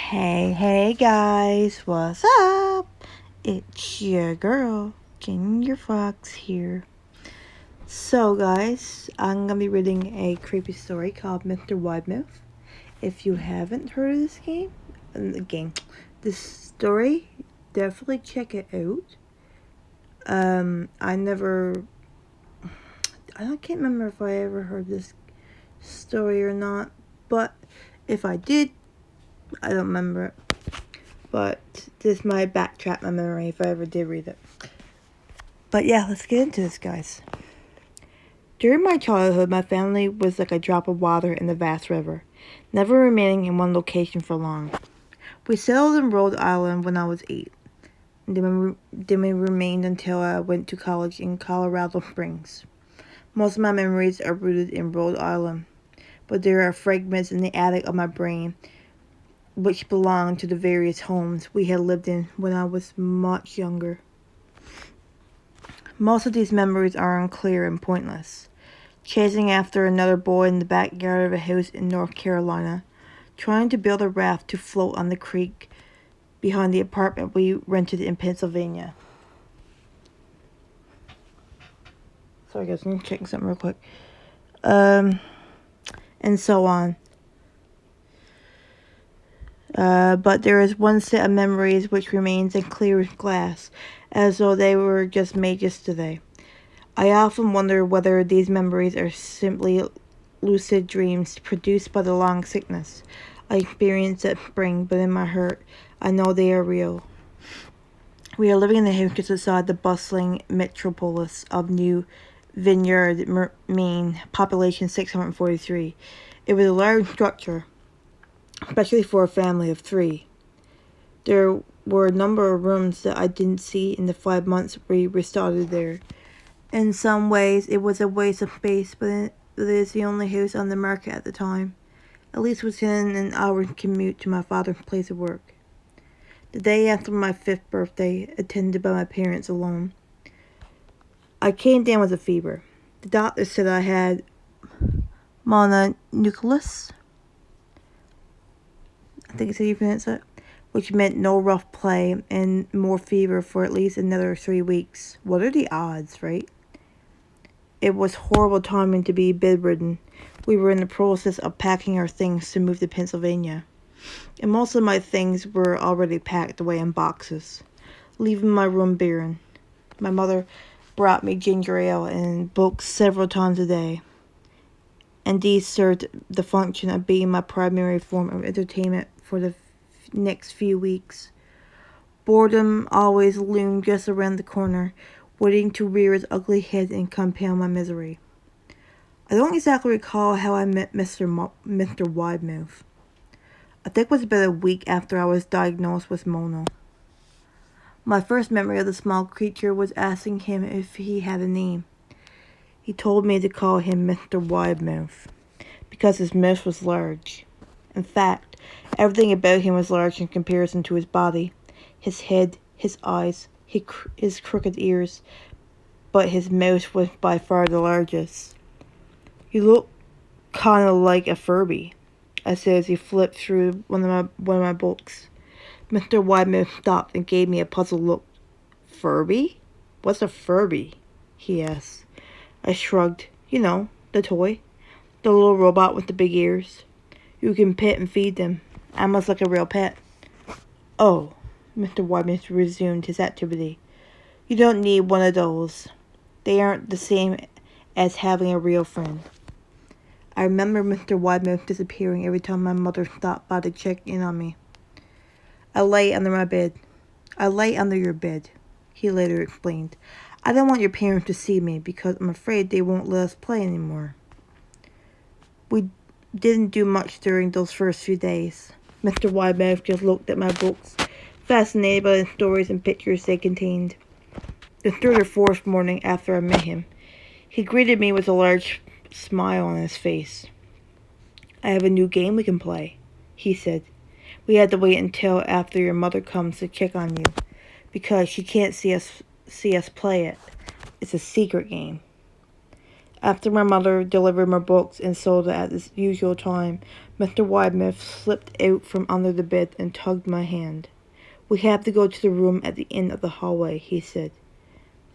Hey guys, what's up? It's your girl, Ginger Fox here. So guys, I'm gonna be reading a creepy story called Mr. Widemouth. If you haven't heard of this story, definitely check it out. I can't remember if I ever heard this story or not, but if I did, I don't remember it. But this might backtrack my memory if I ever did read it. But yeah, let's get into this, guys. During my childhood, my family was like a drop of water in the vast river, never remaining in one location for long. We settled in Rhode Island when I was 8. Then we remained until I went to college in Colorado Springs. Most of my memories are rooted in Rhode Island, but there are fragments in the attic of my brain which belonged to the various homes we had lived in when I was much younger. Most of these memories are unclear and pointless. Chasing after another boy in the backyard of a house in North Carolina, trying to build a raft to float on the creek behind the apartment we rented in Pennsylvania. Sorry guys, I'm checking something real quick. And so on. But there is one set of memories which remains as clear as glass, as though they were just made yesterday. I often wonder whether these memories are simply lucid dreams produced by the long sickness I experienced that spring, but in my heart, I know they are real. We are living in the house just outside the bustling metropolis of New Vineyard, Maine, population 643. It was a large structure, especially for a family of 3. There were a number of rooms that I didn't see in the 5 months we started there. In some ways, it was a waste of space, but it is the only house on the market at the time, at least within an hour's commute to my father's place of work. The day after my 5th birthday, attended by my parents alone, I came down with a fever. The doctor said I had mononucleus, I think it's how you pronounce it, which meant no rough play and more fever for at least another 3 weeks. What are the odds, right? It was horrible timing to be bedridden. We were in the process of packing our things to move to Pennsylvania, and most of my things were already packed away in boxes, leaving my room barren. My mother brought me ginger ale and books several times a day, and these served the function of being my primary form of entertainment for the next few weeks. Boredom always loomed just around the corner, waiting to rear its ugly head and compound my misery. I don't exactly recall how I met Mr. Widemouth. I think it was about a week after I was diagnosed with mono. My first memory of the small creature was asking him if he had a name. He told me to call him Mr. Widemouth, because his mouth was large. In fact, everything about him was large in comparison to his body. His head, his eyes, his crooked ears, but his mouth was by far the largest. "You look kind of like a Furby," I said as he flipped through one of my books. Mr. Widemouth stopped and gave me a puzzled look. "Furby? What's a Furby?" he asked. I shrugged. "You know, the toy. The little robot with the big ears. You can pet and feed them, almost like a real pet." "Oh," Mr. Widemouth resumed his activity. "You don't need one of those. They aren't the same as having a real friend." I remember Mr. Widemouth disappearing every time my mother stopped by to check in on me. I lay under your bed," he later explained. "I don't want your parents to see me because I'm afraid they won't let us play anymore." We didn't do much during those first few days. Mr. Widemouth just looked at my books, fascinated by the stories and pictures they contained. The 3rd or 4th morning after I met him, he greeted me with a large smile on his face. "I have a new game we can play," he said. "We had to wait until after your mother comes to check on you, because she can't see us play it. It's a secret game." After my mother delivered my books and sold it at the usual time, Mr. Widemouth slipped out from under the bed and tugged my hand. "We have to go to the room at the end of the hallway," he said.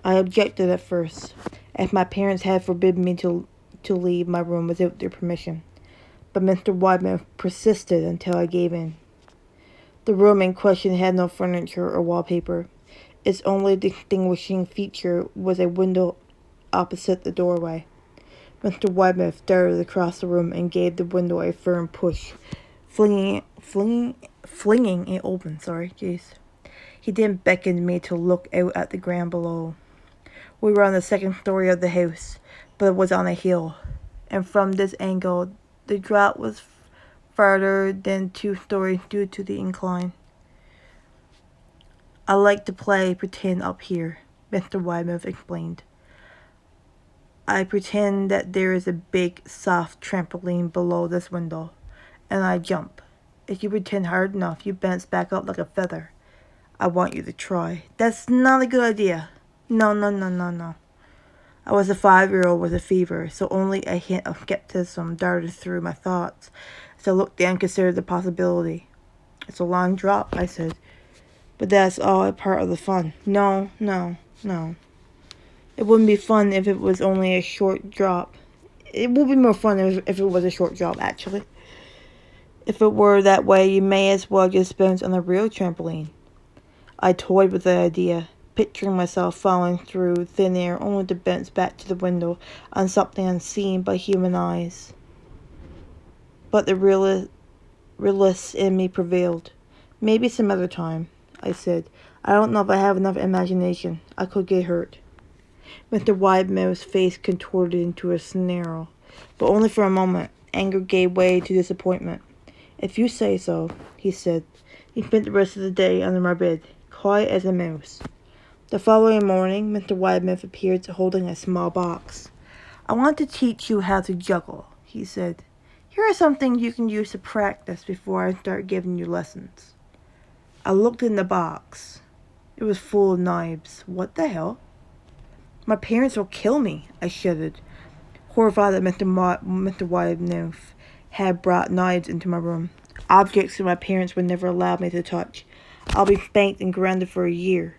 I objected at first, as my parents had forbidden me to leave my room without their permission, but Mr. Widemouth persisted until I gave in. The room in question had no furniture or wallpaper. Its only distinguishing feature was a window opposite the doorway. Mr. Widemouth darted across the room and gave the window a firm push, flinging it open. He then beckoned me to look out at the ground below. We were on the second story of the house, but it was on a hill, and from this angle, the drop was farther than 2 stories due to the incline. "I like to play pretend up here," Mr. Widemouth explained. "I pretend that there is a big, soft trampoline below this window, and I jump. If you pretend hard enough, you bounce back up like a feather. I want you to try." "That's not a good idea." No. I was a 5-year-old with a fever, so only a hint of skepticism darted through my thoughts as I looked down and considered the possibility. "It's a long drop," I said, "but that's all a part of the fun." No. It wouldn't be fun if it was only a short drop. It would be more fun if it was a short drop, actually. If it were that way, you may as well just bounce on a real trampoline. I toyed with the idea, picturing myself falling through thin air only to bounce back to the window on something unseen by human eyes. But the realist in me prevailed. "Maybe some other time," I said. "I don't know if I have enough imagination. I could get hurt." Mr. Widemouth's face contorted into a snarl, but only for a moment. Anger gave way to disappointment. "If you say so," he said. He spent the rest of the day under my bed, quiet as a mouse. The following morning, Mr. Widemouth appeared holding a small box. "I want to teach you how to juggle," he said. "Here are some things you can use to practice before I start giving you lessons." I looked in the box. It was full of knives. What the hell? "My parents will kill me," I shuddered, horrified that Mr. Widemouth had brought knives into my room. Objects that my parents would never allow me to touch. "I'll be spanked and grounded for a year."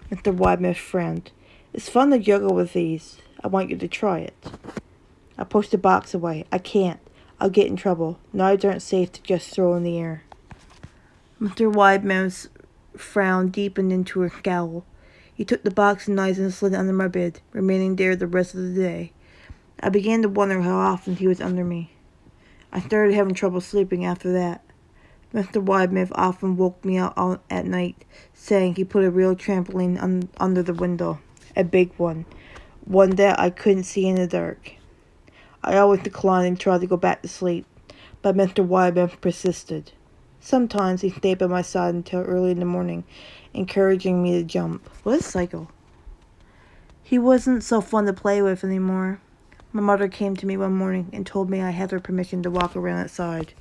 Mr. Widemouth frowned. "It's fun to juggle with these. I want you to try it." I pushed the box away. "I can't. I'll get in trouble. Knives aren't safe to just throw in the air." Mr. Widemouth's frown deepened into a scowl. He took the box of knives and slid it under my bed, remaining there the rest of the day. I began to wonder how often he was under me. I started having trouble sleeping after that. Mr. Widemouth often woke me up at night, saying he put a real trampoline under the window, a big one that I couldn't see in the dark. I always declined and tried to go back to sleep, but Mr. Widemouth persisted. Sometimes he stayed by my side until early in the morning, encouraging me to jump. What a cycle. He wasn't so fun to play with anymore. My mother came to me one morning and told me I had her permission to walk around outside.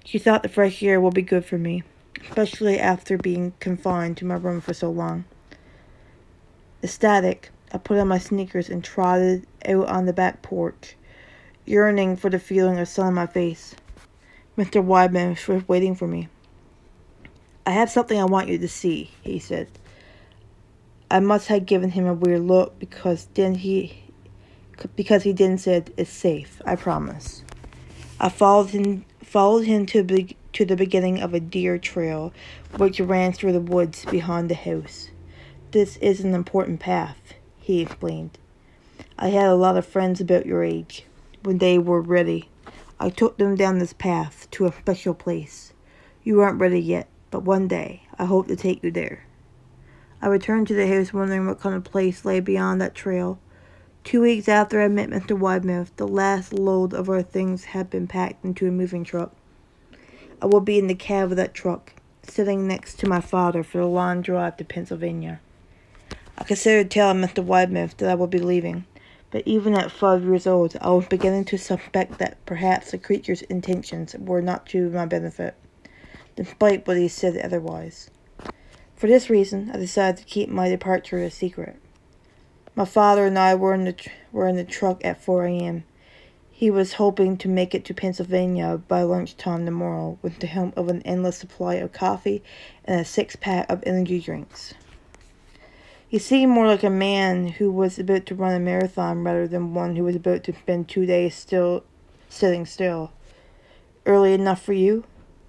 She thought the fresh air would be good for me, especially after being confined to my room for so long. Ecstatic, I put on my sneakers and trotted out on the back porch, yearning for the feeling of sun on my face. Mr. Widemouth was waiting for me. "I have something I want you to see," he said. I must have given him a weird look because he then said, "It's safe, I promise." I followed him to the beginning of a deer trail which ran through the woods behind the house. "This is an important path," he explained. "I had a lot of friends about your age. When they were ready, I took them down this path to a special place. You aren't ready yet, but one day I hope to take you there." I returned to the house wondering what kind of place lay beyond that trail. 2 weeks after I met Mr. Widemouth, the last load of our things had been packed into a moving truck. I would be in the cab of that truck, sitting next to my father for the long drive to Pennsylvania. I considered telling Mr. Widemouth that I would be leaving, but even at 5 years old, I was beginning to suspect that perhaps the creature's intentions were not to my benefit, despite what he said otherwise. For this reason, I decided to keep my departure a secret. My father and I were in the truck at 4 a.m. He was hoping to make it to Pennsylvania by lunchtime tomorrow with the help of an endless supply of coffee and a six-pack of energy drinks. He seemed more like a man who was about to run a marathon rather than one who was about to spend 2 days sitting still. Early enough for you?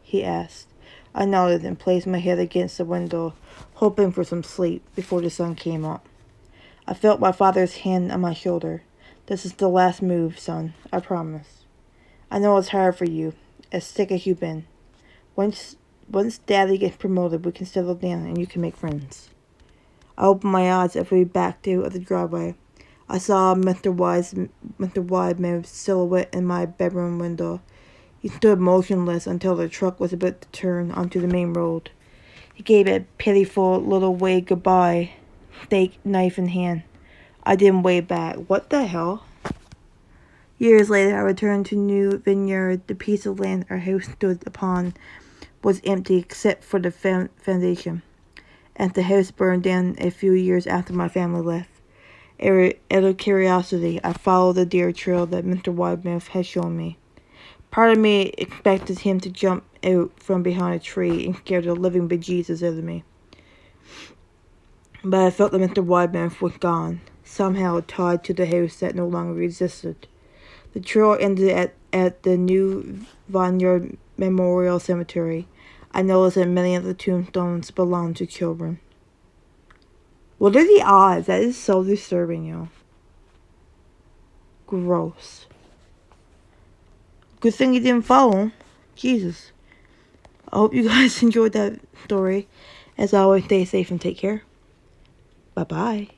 He asked. I nodded and placed my head against the window, hoping for some sleep before the sun came up. I felt my father's hand on my shoulder. This is the last move, son, I promise. I know it's hard for you, as sick as you've been. Once Daddy gets promoted, we can settle down and you can make friends. I opened my eyes as we backed out of the driveway. I saw Mr. Widemouth's silhouette in my bedroom window. He stood motionless until the truck was about to turn onto the main road. He gave a pitiful little wave goodbye, steak knife in hand. I didn't wave back. What the hell? Years later, I returned to New Vineyard. The piece of land our house stood upon was empty except for the foundation. And the house burned down a few years after my family left. Out of curiosity, I followed the deer trail that Mr. Widemouth had shown me. Part of me expected him to jump out from behind a tree and scare the living bejesus out of me. But I felt that Mr. Widemouth was gone, somehow tied to the house that no longer existed. The trail ended at the New Vineyard Memorial Cemetery. I noticed that many of the tombstones belonged to children. What are the odds? That is so disturbing, y'all. Gross. Good thing you didn't follow him. Jesus. I hope you guys enjoyed that story. As always, stay safe and take care. Bye-bye.